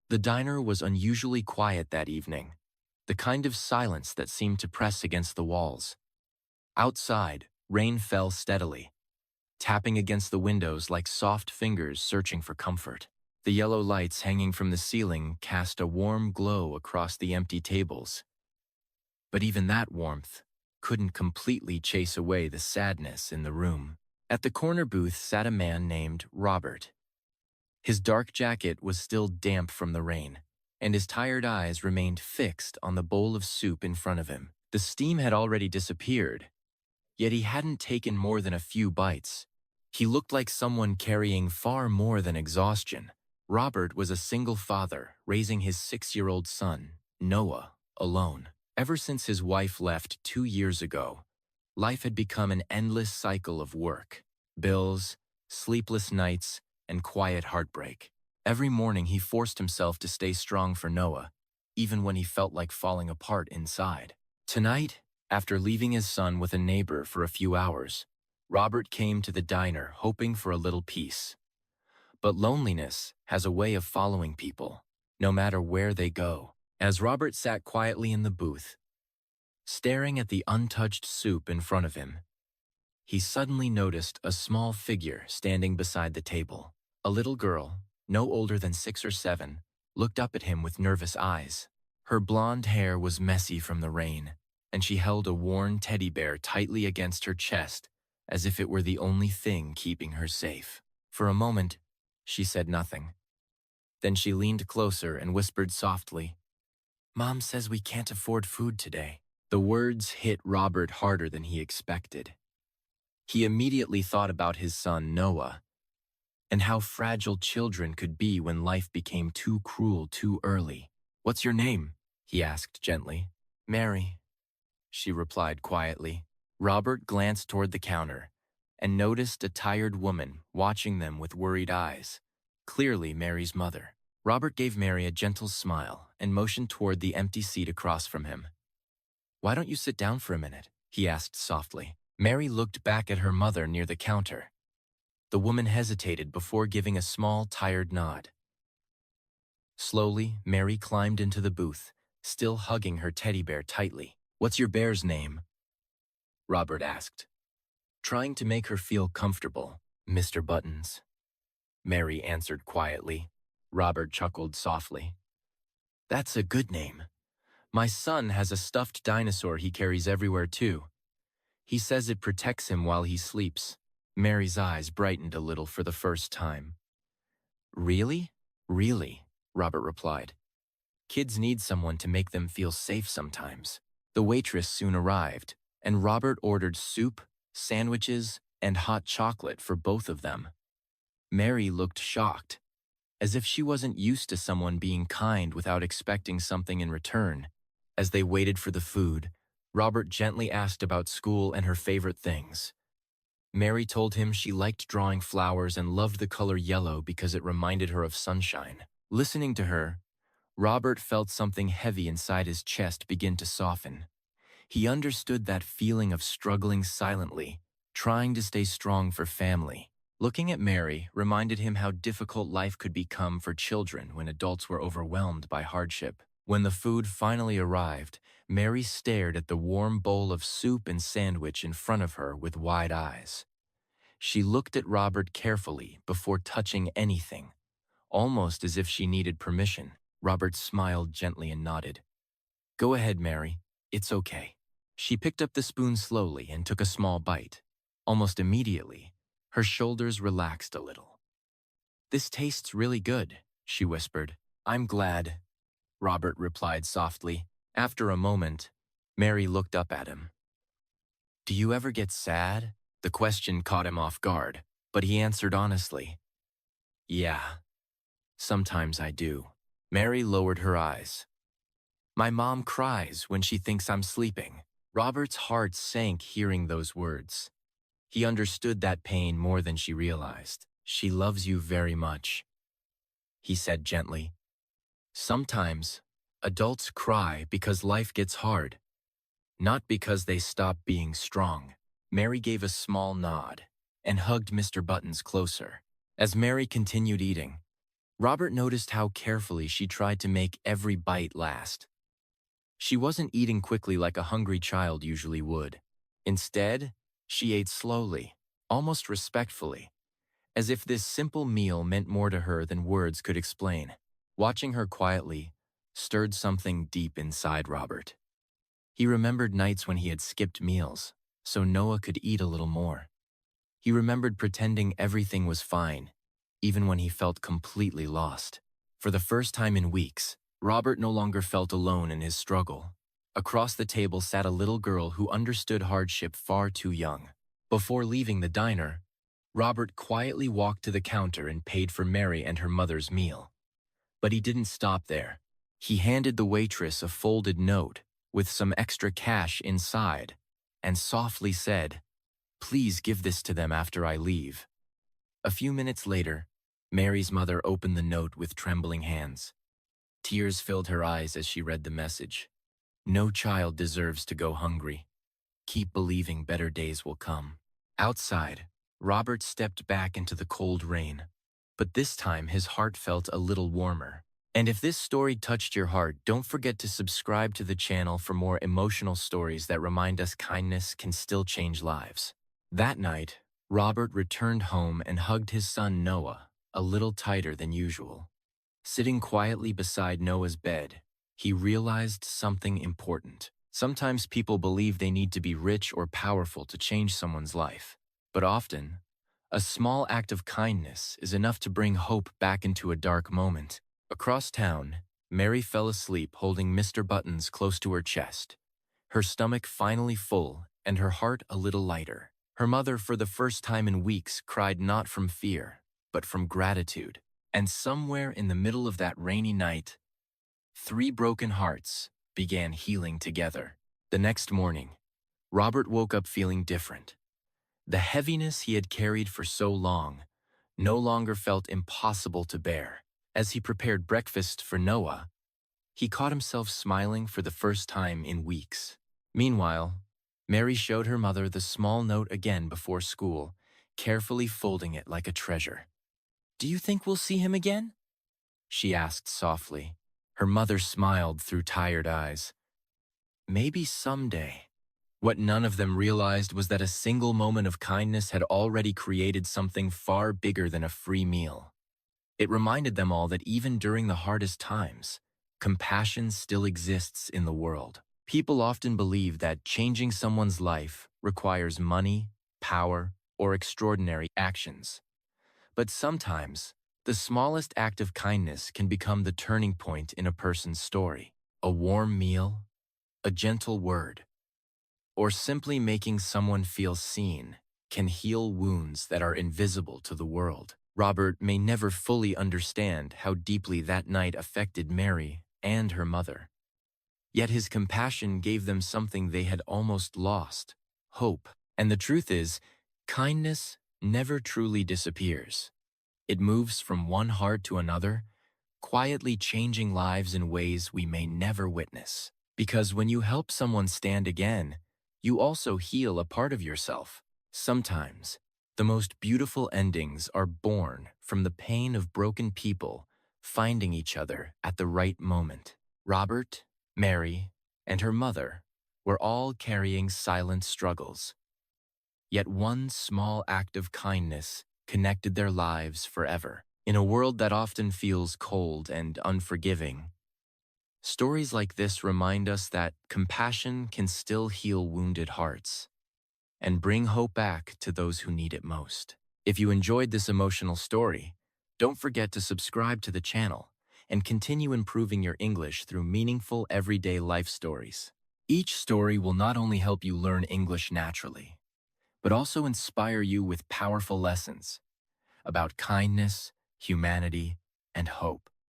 The diner was unusually quiet that evening, the kind of silence that seemed to press against the walls. Outside, rain fell steadily, tapping against the windows like soft fingers searching for comfort. The yellow lights hanging from the ceiling cast a warm glow across the empty tables. But even that warmth couldn't completely chase away the sadness in the room. At the corner booth sat a man named Robert. His dark jacket was still damp from the rain, and his tired eyes remained fixed on the bowl of soup in front of him. The steam had already disappeared, yet he hadn't taken more than a few bites. He looked like someone carrying far more than exhaustion. Robert was a single father, raising his 6-year-old son, Noah, alone. Ever since his wife left 2 years ago, life had become an endless cycle of work, bills, sleepless nights, and quiet heartbreak. Every morning he forced himself to stay strong for Noah, even when he felt like falling apart inside. Tonight, after leaving his son with a neighbor for a few hours, Robert came to the diner hoping for a little peace. But loneliness has a way of following people, no matter where they go. As Robert sat quietly in the booth, staring at the untouched soup in front of him, he suddenly noticed a small figure standing beside the table. A little girl, no older than 6 or 7, looked up at him with nervous eyes. Her blonde hair was messy from the rain, and she held a worn teddy bear tightly against her chest as if it were the only thing keeping her safe. For a moment, she said nothing. Then she leaned closer and whispered softly, "Mom says we can't afford food today." The words hit Robert harder than he expected. He immediately thought about his son, Noah, and how fragile children could be when life became too cruel too early. "What's your name?" he asked gently. "Mary," she replied quietly. Robert glanced toward the counter and noticed a tired woman watching them with worried eyes, clearly Mary's mother. Robert gave Mary a gentle smile and motioned toward the empty seat across from him. "Why don't you sit down for a minute?" he asked softly. Mary looked back at her mother near the counter. The woman hesitated before giving a small, tired nod. Slowly, Mary climbed into the booth, still hugging her teddy bear tightly. "What's your bear's name?" Robert asked, trying to make her feel comfortable. "Mr. Buttons," Mary answered quietly. Robert chuckled softly. "That's a good name. My son has a stuffed dinosaur he carries everywhere too. He says it protects him while he sleeps." Mary's eyes brightened a little for the first time. "Really? Really?" Robert replied. "Kids need someone to make them feel safe sometimes." The waitress soon arrived, and Robert ordered soup, sandwiches, and hot chocolate for both of them. Mary looked shocked, as if she wasn't used to someone being kind without expecting something in return. As they waited for the food, Robert gently asked about school and her favorite things. Mary told him she liked drawing flowers and loved the color yellow because it reminded her of sunshine. Listening to her, Robert felt something heavy inside his chest begin to soften. He understood that feeling of struggling silently, trying to stay strong for family. Looking at Mary reminded him how difficult life could become for children when adults were overwhelmed by hardship. When the food finally arrived, Mary stared at the warm bowl of soup and sandwich in front of her with wide eyes. She looked at Robert carefully before touching anything, almost as if she needed permission. Robert smiled gently and nodded. "Go ahead, Mary. It's okay." She picked up the spoon slowly and took a small bite. Almost immediately, her shoulders relaxed a little. "This tastes really good," she whispered. "I'm glad," Robert replied softly. After a moment, Mary looked up at him. "Do you ever get sad?" The question caught him off guard, but he answered honestly. "Yeah, sometimes I do." Mary lowered her eyes. "My mom cries when she thinks I'm sleeping." Robert's heart sank hearing those words. He understood that pain more than she realized. "She loves you very much," he said gently. "Sometimes, adults cry because life gets hard, not because they stop being strong." Mary gave a small nod and hugged Mr. Buttons closer. As Mary continued eating, Robert noticed how carefully she tried to make every bite last. She wasn't eating quickly like a hungry child usually would. Instead, she ate slowly, almost respectfully, as if this simple meal meant more to her than words could explain. Watching her quietly stirred something deep inside Robert. He remembered nights when he had skipped meals, so Noah could eat a little more. He remembered pretending everything was fine, even when he felt completely lost. For the first time in weeks, Robert no longer felt alone in his struggle. Across the table sat a little girl who understood hardship far too young. Before leaving the diner, Robert quietly walked to the counter and paid for Mary and her mother's meal. But he didn't stop there. He handed the waitress a folded note with some extra cash inside and softly said, "Please give this to them after I leave." A few minutes later, Mary's mother opened the note with trembling hands. Tears filled her eyes as she read the message. "No child deserves to go hungry. Keep believing better days will come." Outside, Robert stepped back into the cold rain, but this time his heart felt a little warmer. And if this story touched your heart, don't forget to subscribe to the channel for more emotional stories that remind us kindness can still change lives. That night, Robert returned home and hugged his son Noah, a little tighter than usual. Sitting quietly beside Noah's bed, he realized something important. Sometimes people believe they need to be rich or powerful to change someone's life, but often, a small act of kindness is enough to bring hope back into a dark moment. Across town, Mary fell asleep holding Mr. Buttons close to her chest, her stomach finally full and her heart a little lighter. Her mother, for the first time in weeks, cried not from fear, but from gratitude. And somewhere in the middle of that rainy night, 3 broken hearts began healing together. The next morning, Robert woke up feeling different. The heaviness he had carried for so long no longer felt impossible to bear. As he prepared breakfast for Noah, he caught himself smiling for the first time in weeks. Meanwhile, Mary showed her mother the small note again before school, carefully folding it like a treasure. "Do you think we'll see him again?" she asked softly. Her mother smiled through tired eyes. "Maybe someday." What none of them realized was that a single moment of kindness had already created something far bigger than a free meal. It reminded them all that even during the hardest times, compassion still exists in the world. People often believe that changing someone's life requires money, power, or extraordinary actions. But sometimes, the smallest act of kindness can become the turning point in a person's story. A warm meal, a gentle word, or simply making someone feel seen can heal wounds that are invisible to the world. Robert may never fully understand how deeply that night affected Mary and her mother. Yet his compassion gave them something they had almost lost: hope. And the truth is, kindness never truly disappears. It moves from one heart to another, quietly changing lives in ways we may never witness. Because when you help someone stand again, you also heal a part of yourself. Sometimes, the most beautiful endings are born from the pain of broken people finding each other at the right moment. Robert, Mary, and her mother were all carrying silent struggles. Yet one small act of kindness connected their lives forever. In a world that often feels cold and unforgiving, stories like this remind us that compassion can still heal wounded hearts and bring hope back to those who need it most. If you enjoyed this emotional story, don't forget to subscribe to the channel and continue improving your English through meaningful everyday life stories. Each story will not only help you learn English naturally, but also inspire you with powerful lessons about kindness, humanity, and hope.